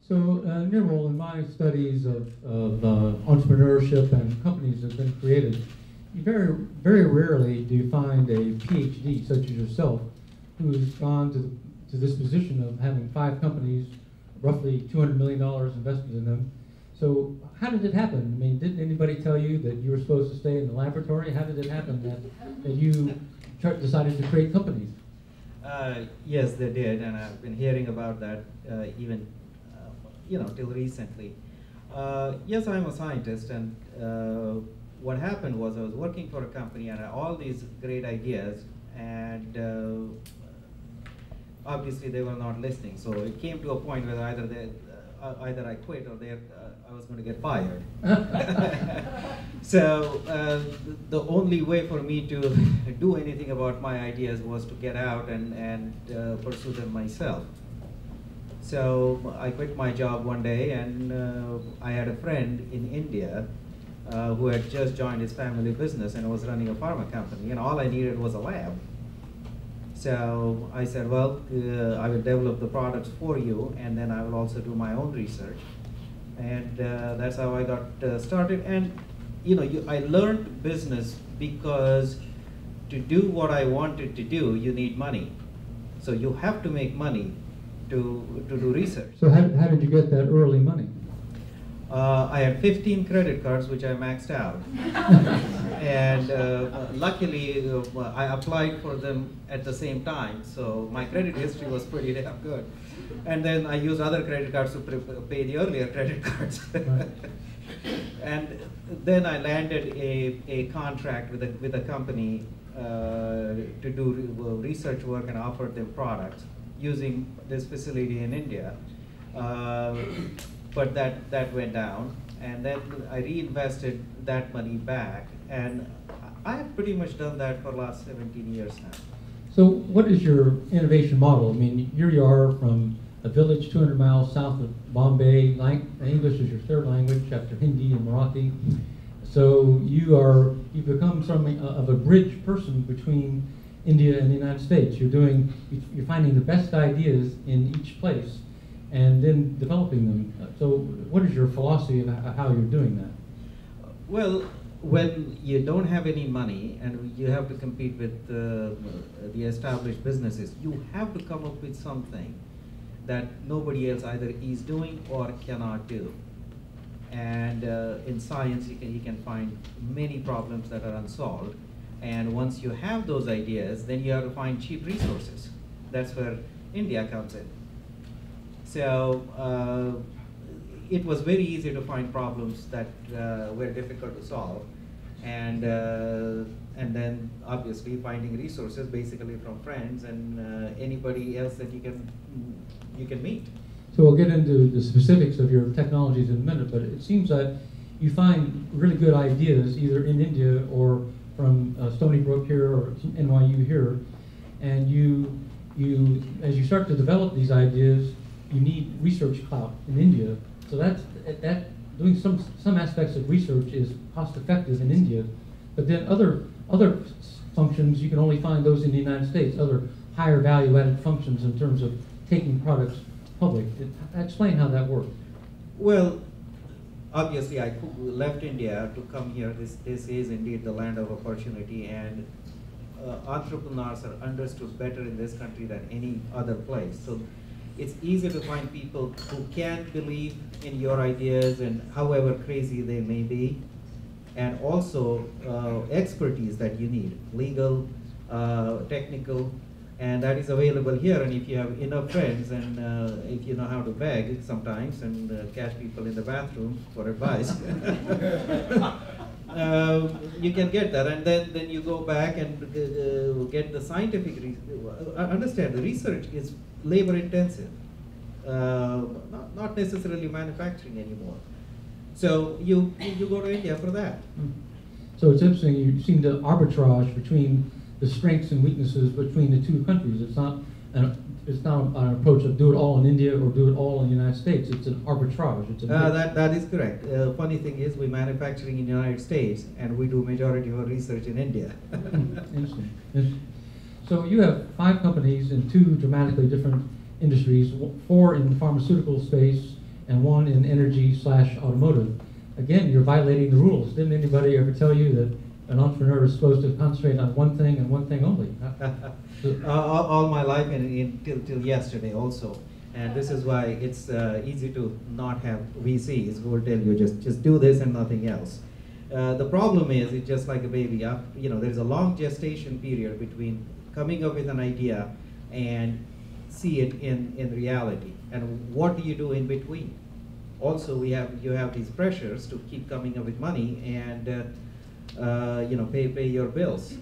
So, Nirmal, in my studies of entrepreneurship and companies that have been created, you very rarely do you find a PhD such as yourself who's gone to this position of having 5 companies, roughly $200 million invested in them. So how did it happen? I mean, didn't anybody tell you that you were supposed to stay in the laboratory? How did it happen that you decided to create companies? Yes, they did, and I've been hearing about that even till recently. Yes, I'm a scientist, and what happened was I was working for a company and I had all these great ideas, and obviously they were not listening. So it came to a point where either I quit or I was going to get fired. So the only way for me to do anything about my ideas was to get out and pursue them myself. So I quit my job one day, and I had a friend in India who had just joined his family business and was running a pharma company, and all I needed was a lab. So I said, well, I will develop the products for you, and then I will also do my own research. And that's how I got started. And I learned business because to do what I wanted to do, you need money. So you have to make money to do research. So how did you get that early money? I had 15 credit cards, which I maxed out. And luckily, I applied for them at the same time, so my credit history was pretty damn good. And then I used other credit cards to pay the earlier credit cards. Right. And then I landed a contract with a company to do research work and offer them products using this facility in India. But that went down, and then I reinvested that money back, and I have pretty much done that for the last 17 years now. So what is your innovation model? I mean, here you are from a village 200 miles south of Bombay. English is your third language after Hindi and Marathi. So you've become something of a bridge person between India and the United States. You're finding the best ideas in each place and then developing them. So what is your philosophy of how you're doing that? Well, when you don't have any money and you have to compete with the established businesses, you have to come up with something that nobody else either is doing or cannot do. And in science, you can find many problems that are unsolved. And once you have those ideas, then you have to find cheap resources. That's where India comes in. So it was very easy to find problems that were difficult to solve, and then obviously finding resources basically from friends and anybody else that you can meet. So we'll get into the specifics of your technologies in a minute, but it seems that you find really good ideas either in India or from Stony Brook here or NYU here, and you as you start to develop these ideas, you need research clout in India. So that doing some aspects of research is cost effective in India, but then other functions you can only find those in the United States. Other higher value added functions in terms of taking products public. Explain how that works. Well, obviously I left India to come here. This is indeed the land of opportunity, and entrepreneurs are understood better in this country than any other place. So it's easy to find people who can believe in your ideas, and however crazy they may be, and also expertise that you need, legal, technical, and that is available here. And if you have enough friends, and if you know how to beg sometimes and catch people in the bathroom for advice, you can get that, and then you go back and get the scientific understand the research is labor intensive, not necessarily manufacturing anymore. So you go to India for that. So it's interesting, you seem to arbitrage between the strengths and weaknesses between the two countries. It's not an approach of do it all in India or do it all in the United States. It's an arbitrage. It's that is correct. Funny thing is, we manufacturing in the United States and we do majority of our research in India. Interesting. So you have 5 companies in 2 dramatically different industries, 4 in the pharmaceutical space and one in energy/automotive. Again, you're violating the rules. Didn't anybody ever tell you that an entrepreneur is supposed to concentrate on one thing and one thing only? All my life and till yesterday also. And this is why it's easy to not have VCs who will tell you just do this and nothing else. The problem is, it's just like a baby. There's a long gestation period between coming up with an idea and see it in reality. And what do you do in between? Also, you have these pressures to keep coming up with money and pay your bills.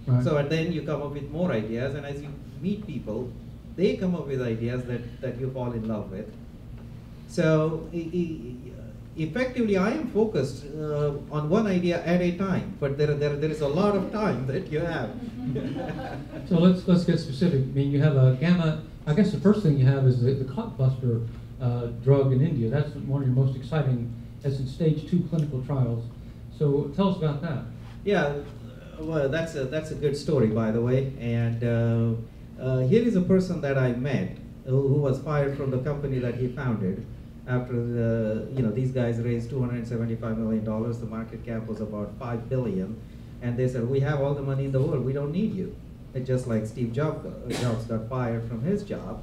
Right. So and then you come up with more ideas, and as you meet people, they come up with ideas that you fall in love with. So effectively, I am focused on one idea at a time, but there is a lot of time that you have. So let's get specific. I mean, you have a gamma. I guess the first thing you have is the clotbuster drug in India. That's one of your most exciting. That's in stage 2 clinical trials. So tell us about that. Yeah, well, that's a good story, by the way. And here is a person that I met who was fired from the company that he founded after these guys raised $275 million. The market cap was about $5 billion, and they said, "We have all the money in the world. We don't need you." It's just like Steve Jobs got fired from his job,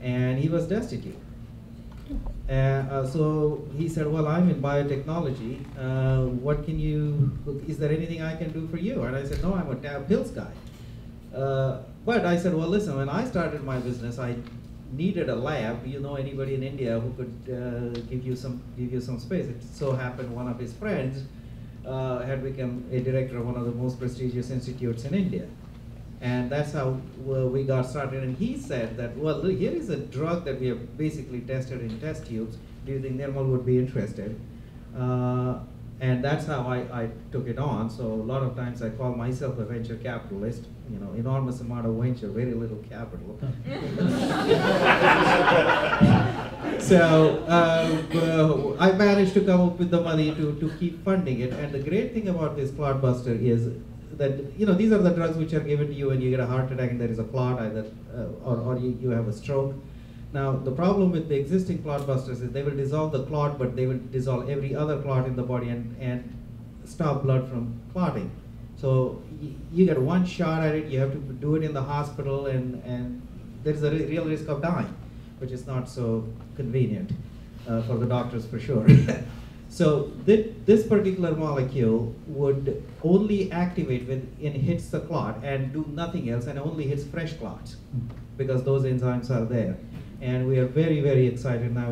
and he was destitute. So he said, "Well, I'm in biotechnology. Is there anything I can do for you?" And I said, "No, I'm a tab pills guy." But I said, "Well, listen, when I started my business, I needed a lab. You know anybody in India who could give you some space?" It so happened one of his friends had become a director of one of the most prestigious institutes in India. And that's how we got started. And he said that, "Well, look, here is a drug that we have basically tested in test tubes. Do you think Nirmal would be interested?" And that's how I took it on. So a lot of times I call myself a venture capitalist. Enormous amount of venture, very little capital. So I managed to come up with the money to keep funding it. And the great thing about this Clotbuster is that these are the drugs which are given to you when you get a heart attack and there is a clot, either or you have a stroke. Now the problem with the existing Clotbusters is they will dissolve the clot, but they will dissolve every other clot in the body and stop blood from clotting. So you get one shot at it. You have to do it in the hospital, and there's a real risk of dying, which is not so convenient for the doctors for sure. So this particular molecule would only activate when it hits the clot and do nothing else, and only hits fresh clots because those enzymes are there. And we are very, very excited now.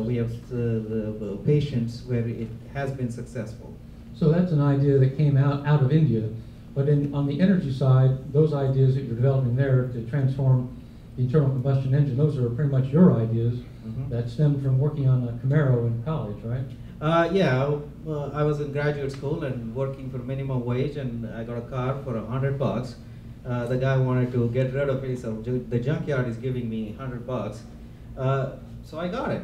We have the patients where it has been successful. So that's an idea that came out of India. But on the energy side, those ideas that you're developing there to transform the internal combustion engine, those are pretty much your ideas that stemmed from working on a Camaro in college, right? I was in graduate school and working for minimum wage, and I got a car for $100. The guy wanted to get rid of it, so the junkyard is giving me $100. So I got it.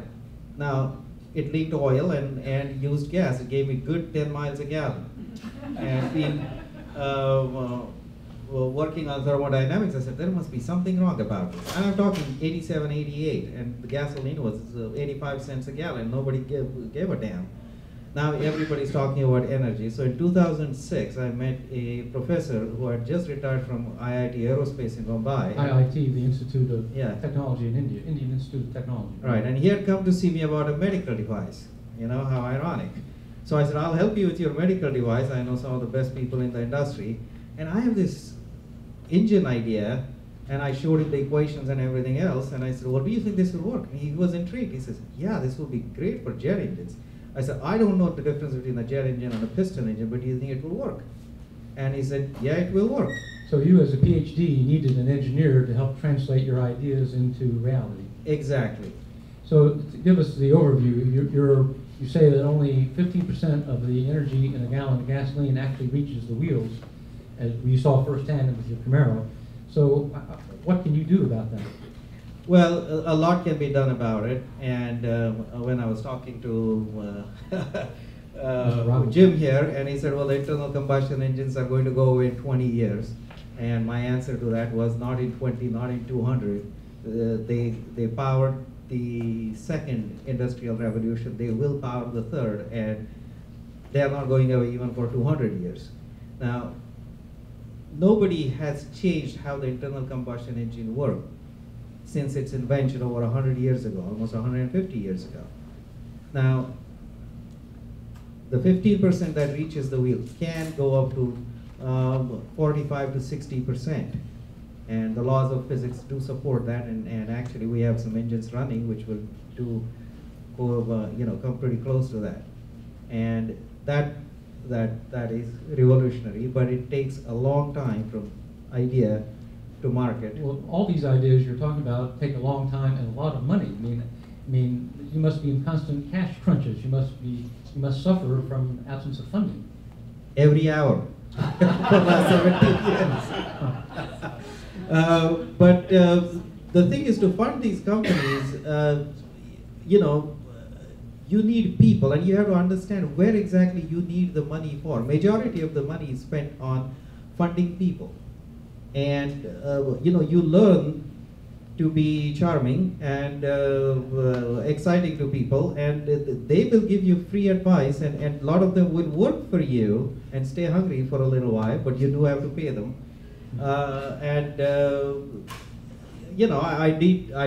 Now, it leaked oil and used gas. It gave me good 10 miles a gallon. And being working on thermodynamics, I said, there must be something wrong about it. And I'm talking 87, 88, and the gasoline was 85 cents a gallon. Nobody gave a damn. Now everybody's talking about energy. So in 2006, I met a professor who had just retired from IIT Aerospace in Mumbai. IIT, the Institute of Technology in India, Indian Institute of Technology. Right, and he had come to see me about a medical device. How ironic. So I said, I'll help you with your medical device. I know some of the best people in the industry. And I have this engine idea, and I showed him the equations and everything else. And I said, well, do you think this will work? And he was intrigued. He says, yeah, this will be great for jet engines. I said, I don't know the difference between a jet engine and a piston engine, but do you think it will work? And he said, yeah, it will work. So you as a PhD needed an engineer to help translate your ideas into reality. Exactly. So give us the overview. You say that only 15% of the energy in a gallon of gasoline actually reaches the wheels, as we saw firsthand with your Camaro. So what can you do about that? Well, a lot can be done about it. And when I was talking to Jim here, and he said, well, the internal combustion engines are going to go away in 20 years. And my answer to that was not in 20, not in 200. They powered the second industrial revolution. They will power the third, and they are not going away even for 200 years. Now, nobody has changed how the internal combustion engine worked since its invention over 100 years ago, almost 150 years ago. Now, the 15% that reaches the wheel can go up to 45 to 60%. And the laws of physics do support that, and actually we have some engines running which will come pretty close to that. And that is revolutionary, but it takes a long time from idea to market. Well, all these ideas you're talking about take a long time and a lot of money. I mean, you must be in constant cash crunches. You must suffer from absence of funding. Every hour for the last 17 years. But the thing is, to fund these companies, you need people, and you have to understand where exactly you need the money for. Majority of the money is spent on funding people. And you learn to be charming and exciting to people, and they will give you free advice, and a lot of them will work for you and stay hungry for a little while, but you do have to pay them. I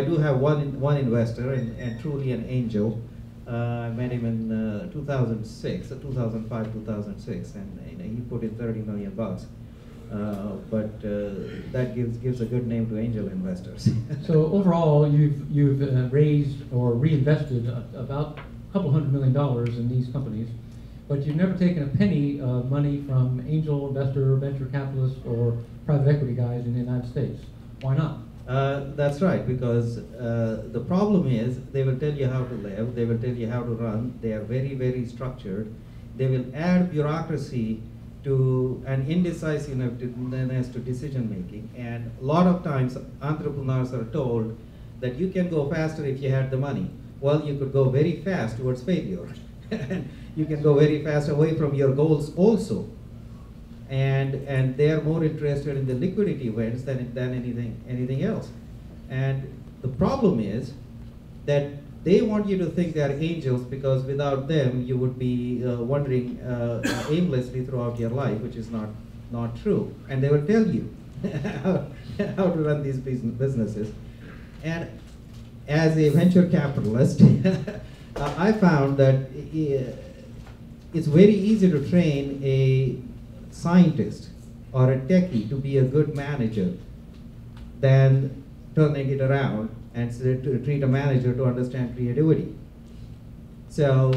do have one investor, and truly an angel. I met him in 2005, 2006, and he put in $30 million. But that gives a good name to angel investors. So overall, you've raised or reinvested about a couple $100 million in these companies, but you've never taken a penny of money from angel investor, venture capitalists, or private equity guys in the United States. Why not? That's right, because the problem is they will tell you how to live, they will tell you how to run, they are very, very structured. They will add bureaucracy to an indecisiveness to decision making, and a lot of times entrepreneurs are told that you can go faster if you had the money. Well, you could go very fast towards failure. You can go very fast away from your goals also. And they are more interested in the liquidity events than anything else. And the problem is that they want you to think they are angels, because without them you would be wandering aimlessly throughout your life, which is not true. And they will tell you how to run these businesses. And as a venture capitalist, I found that it's very easy to train a scientist or a techie to be a good manager than turning it around and to treat a manager to understand creativity. So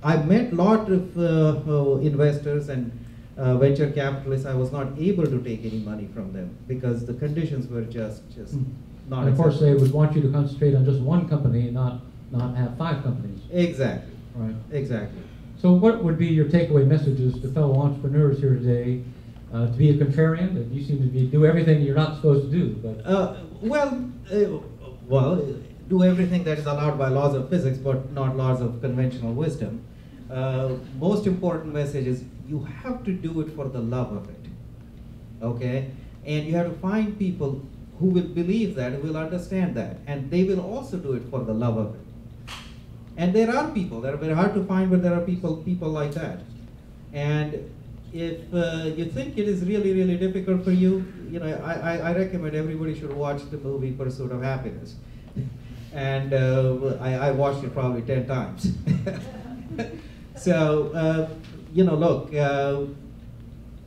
I've met a lot of investors and venture capitalists. I was not able to take any money from them because the conditions were just not. And of course, they would want you to concentrate on just one company and not have 5 companies. Exactly. Right. Exactly. So what would be your takeaway messages to fellow entrepreneurs here today? To be a contrarian, that you seem to do everything you're not supposed to do. But do everything that is allowed by laws of physics, but not laws of conventional wisdom. Most important message is you have to do it for the love of it. Okay, and you have to find people who will believe that, who will understand that, and they will also do it for the love of it. And there are people that are very hard to find, but there are people like that. And if you think it is really, really difficult for you, I recommend everybody should watch the movie Pursuit of Happiness. And I watched it probably 10 times. So, look,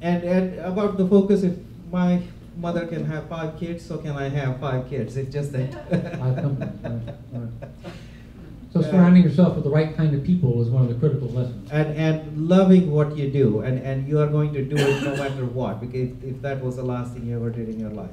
and about the focus, if my mother can have 5 kids, so can I have 5 kids. It's just that. So surrounding yourself with the right kind of people is one of the critical lessons. And loving what you do, and you are going to do it no matter what, because if that was the last thing you ever did in your life.